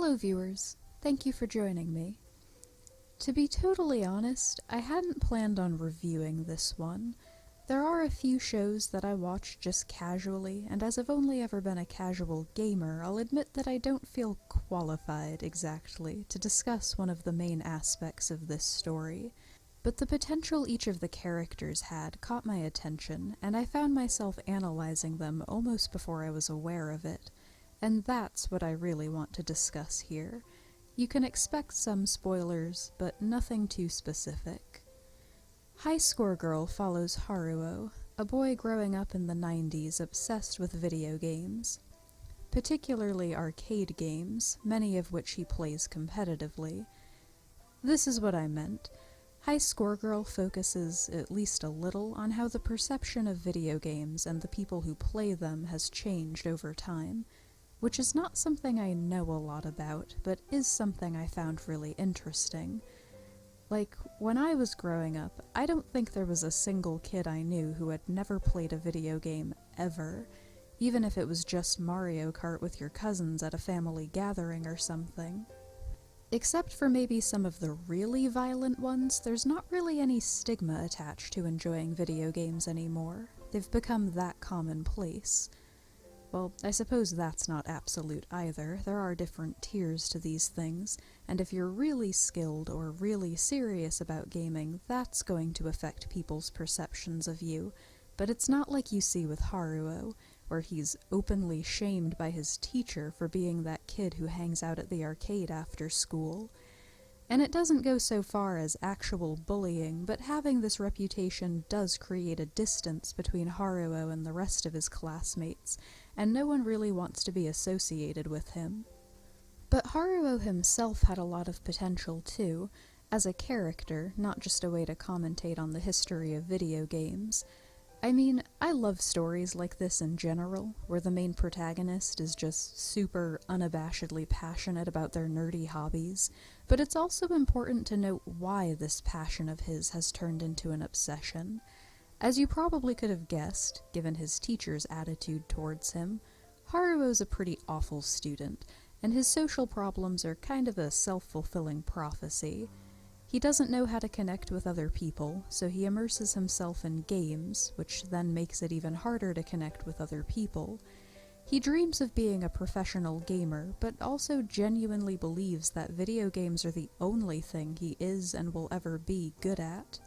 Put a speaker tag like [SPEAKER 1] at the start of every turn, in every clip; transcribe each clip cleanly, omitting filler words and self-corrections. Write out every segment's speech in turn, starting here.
[SPEAKER 1] Hello viewers, thank you for joining me. To be totally honest, I hadn't planned on reviewing this one. There are a few shows that I watch just casually, and as I've only ever been a casual gamer, I'll admit that I don't feel qualified exactly to discuss one of the main aspects of this story. But the potential each of the characters had caught my attention, and I found myself analyzing them almost before I was aware of it. And that's what I really want to discuss here. You can expect some spoilers, but nothing too specific. High Score Girl follows Haruo, a boy growing up in the 90s obsessed with video games. Particularly arcade games, many of which he plays competitively. This is what I meant. High Score Girl focuses, at least a little, on how the perception of video games and the people who play them has changed over time, which is not something I know a lot about, but is something I found really interesting. Like, when I was growing up, I don't think there was a single kid I knew who had never played a video game ever, even if it was just Mario Kart with your cousins at a family gathering or something. Except for maybe some of the really violent ones, there's not really any stigma attached to enjoying video games anymore. They've become that commonplace. Well, I suppose that's not absolute either. There are different tiers to these things, and if you're really skilled or really serious about gaming, that's going to affect people's perceptions of you. But it's not like you see with Haruo, where he's openly shamed by his teacher for being that kid who hangs out at the arcade after school. And it doesn't go so far as actual bullying, but having this reputation does create a distance between Haruo and the rest of his classmates, and no one really wants to be associated with him. But Haruo himself had a lot of potential too, as a character, not just a way to commentate on the history of video games. I mean, I love stories like this in general, where the main protagonist is just super unabashedly passionate about their nerdy hobbies, but it's also important to note why this passion of his has turned into an obsession. As you probably could have guessed, given his teacher's attitude towards him, Haruo's a pretty awful student, and his social problems are kind of a self-fulfilling prophecy. He doesn't know how to connect with other people, so he immerses himself in games, which then makes it even harder to connect with other people. He dreams of being a professional gamer, but also genuinely believes that video games are the only thing he is and will ever be good at.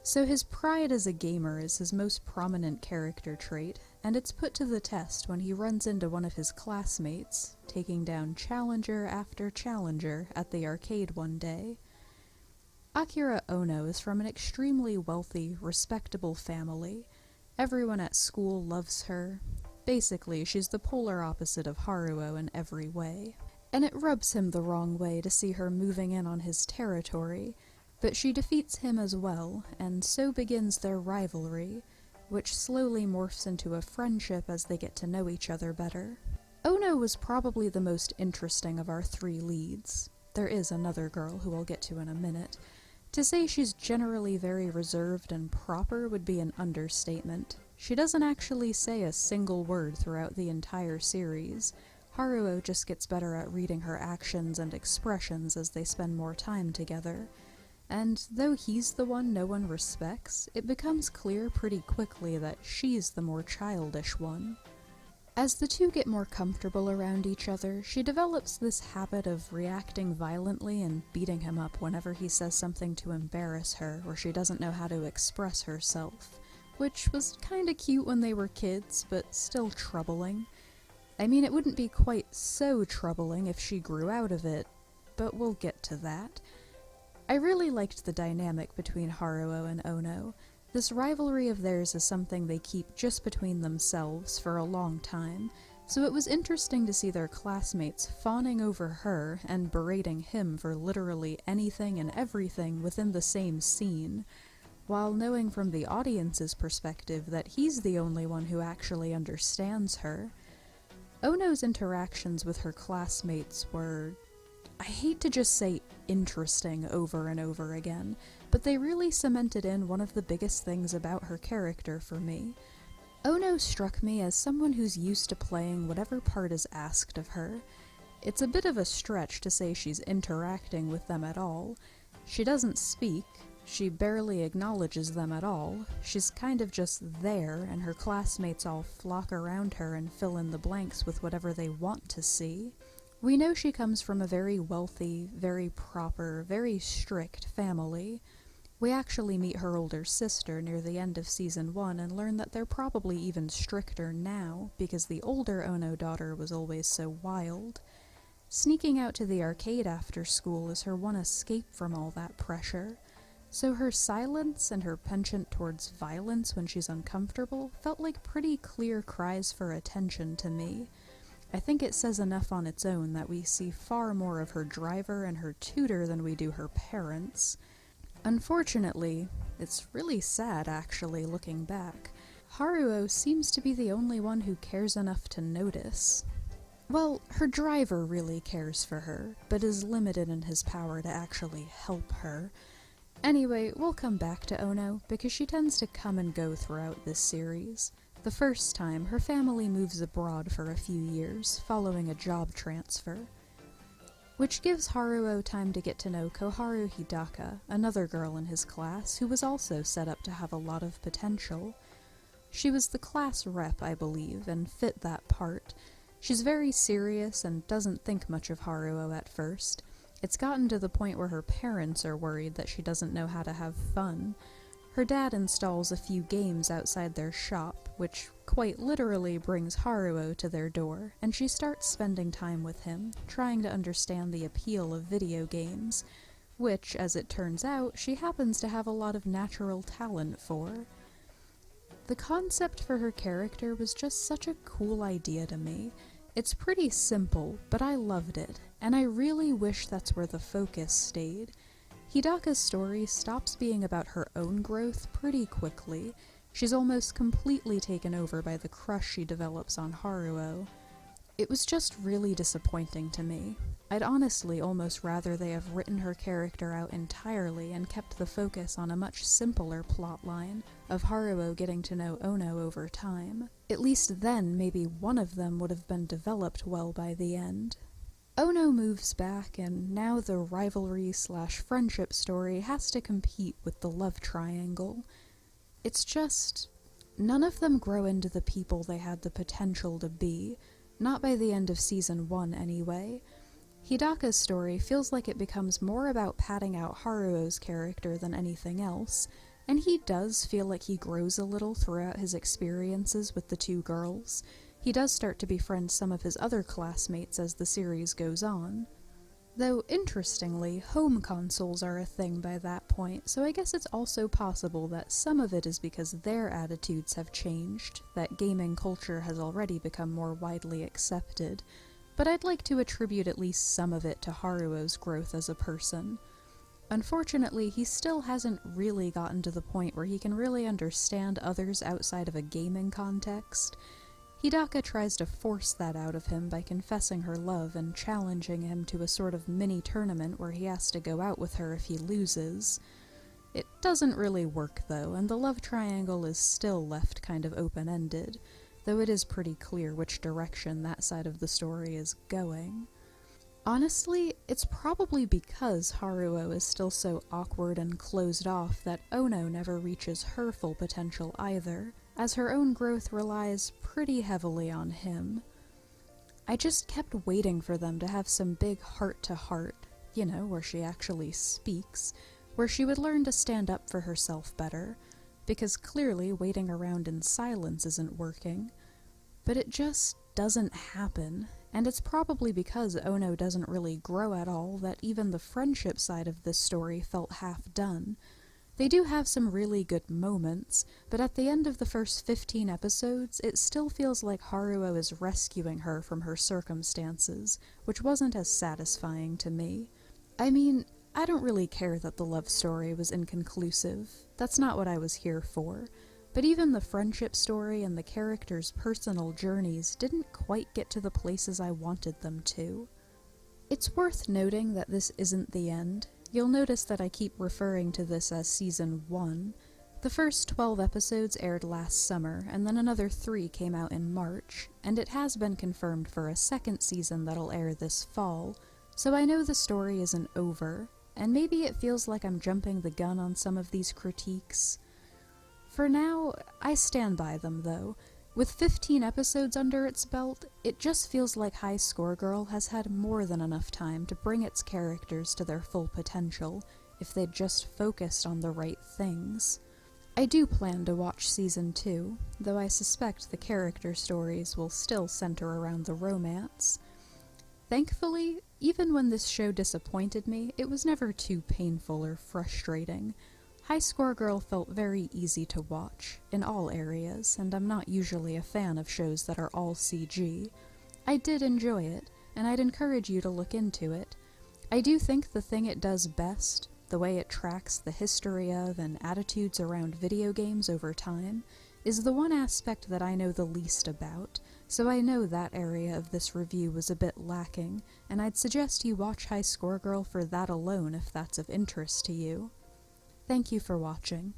[SPEAKER 1] So his pride as a gamer is his most prominent character trait, and it's put to the test when he runs into one of his classmates, taking down challenger after challenger at the arcade one day. Akira Ono is from an extremely wealthy, respectable family. Everyone at school loves her. Basically, she's the polar opposite of Haruo in every way. And it rubs him the wrong way to see her moving in on his territory, but she defeats him as well, and so begins their rivalry, which slowly morphs into a friendship as they get to know each other better. Ono was probably the most interesting of our three leads. There is another girl who I'll get to in a minute. To say she's generally very reserved and proper would be an understatement. She doesn't actually say a single word throughout the entire series. Haruo just gets better at reading her actions and expressions as they spend more time together. And though he's the one no one respects, it becomes clear pretty quickly that she's the more childish one. As the two get more comfortable around each other, she develops this habit of reacting violently and beating him up whenever he says something to embarrass her or she doesn't know how to express herself, which was kinda cute when they were kids, but still troubling. I mean, it wouldn't be quite so troubling if she grew out of it, but we'll get to that. I really liked the dynamic between Haruo and Ono. This rivalry of theirs is something they keep just between themselves for a long time, so it was interesting to see their classmates fawning over her and berating him for literally anything and everything within the same scene, while knowing from the audience's perspective that he's the only one who actually understands her. Ono's interactions with her classmates were, I hate to just say interesting over and over again, but they really cemented in one of the biggest things about her character for me. Ono struck me as someone who's used to playing whatever part is asked of her, It's a bit of a stretch to say she's interacting with them at all. She doesn't speak, she barely acknowledges them at all, she's kind of just there, and her classmates all flock around her and fill in the blanks with whatever they want to see. We know she comes from a very wealthy, very proper, very strict family. We actually meet her older sister near the end of Season 1 and learn that they're probably even stricter now, because the older Ono daughter was always so wild. Sneaking out to the arcade after school is her one escape from all that pressure. So her silence and her penchant towards violence when she's uncomfortable felt like pretty clear cries for attention to me. I think it says enough on its own that we see far more of her driver and her tutor than we do her parents. Unfortunately, it's really sad actually looking back, Haruo seems to be the only one who cares enough to notice. Well, her driver really cares for her, but is limited in his power to actually help her. Anyway, we'll come back to Ono, because she tends to come and go throughout this series. The first time, her family moves abroad for a few years, following a job transfer, which gives Haruo time to get to know Koharu Hidaka, another girl in his class, who was also set up to have a lot of potential. She was the class rep, I believe, and fit that part. She's very serious and doesn't think much of Haruo at first. It's gotten to the point where her parents are worried that she doesn't know how to have fun. Her dad installs a few games outside their shop, which quite literally brings Haruo to their door, and she starts spending time with him, trying to understand the appeal of video games, which, as it turns out, she happens to have a lot of natural talent for. The concept for her character was just such a cool idea to me. It's pretty simple, but I loved it, and I really wish that's where the focus stayed. Hidaka's story stops being about her own growth pretty quickly. She's almost completely taken over by the crush she develops on Haruo. It was just really disappointing to me. I'd honestly almost rather they have written her character out entirely and kept the focus on a much simpler plotline of Haruo getting to know Ono over time. At least then maybe one of them would have been developed well by the end. Ono moves back, and now the rivalry/friendship story has to compete with the love triangle. It's just, none of them grow into the people they had the potential to be, not by the end of Season 1 anyway. Hidaka's story feels like it becomes more about padding out Haruo's character than anything else, and he does feel like he grows a little throughout his experiences with the two girls. He does start to befriend some of his other classmates as the series goes on. Though, interestingly, home consoles are a thing by that point, so I guess it's also possible that some of it is because their attitudes have changed, that gaming culture has already become more widely accepted, but I'd like to attribute at least some of it to Haruo's growth as a person. Unfortunately, he still hasn't really gotten to the point where he can really understand others outside of a gaming context. Hidaka tries to force that out of him by confessing her love and challenging him to a sort of mini-tournament where he has to go out with her if he loses. It doesn't really work though, and the love triangle is still left kind of open-ended, though it is pretty clear which direction that side of the story is going. Honestly, it's probably because Haruo is still so awkward and closed off that Ono never reaches her full potential either, as her own growth relies pretty heavily on him. I just kept waiting for them to have some big heart-to-heart, where she actually speaks, where she would learn to stand up for herself better, because clearly waiting around in silence isn't working. But it just doesn't happen, and it's probably because Ono doesn't really grow at all that even the friendship side of this story felt half done. They do have some really good moments, but at the end of the first 15 episodes, it still feels like Haruo is rescuing her from her circumstances, which wasn't as satisfying to me. I mean, I don't really care that the love story was inconclusive. That's not what I was here for. But even the friendship story and the characters' personal journeys didn't quite get to the places I wanted them to. It's worth noting that this isn't the end. You'll notice that I keep referring to this as Season 1. The first 12 episodes aired last summer, and then another 3 came out in March, and it has been confirmed for a second season that'll air this fall, so I know the story isn't over, and maybe it feels like I'm jumping the gun on some of these critiques. For now, I stand by them though. With 15 episodes under its belt, it just feels like High Score Girl has had more than enough time to bring its characters to their full potential, if they'd just focused on the right things. I do plan to watch Season 2, though I suspect the character stories will still center around the romance. Thankfully, even when this show disappointed me, it was never too painful or frustrating. High Score Girl felt very easy to watch, in all areas, and I'm not usually a fan of shows that are all CG. I did enjoy it, and I'd encourage you to look into it. I do think the thing it does best, the way it tracks the history of and attitudes around video games over time, is the one aspect that I know the least about, so I know that area of this review was a bit lacking, and I'd suggest you watch High Score Girl for that alone if that's of interest to you. Thank you for watching.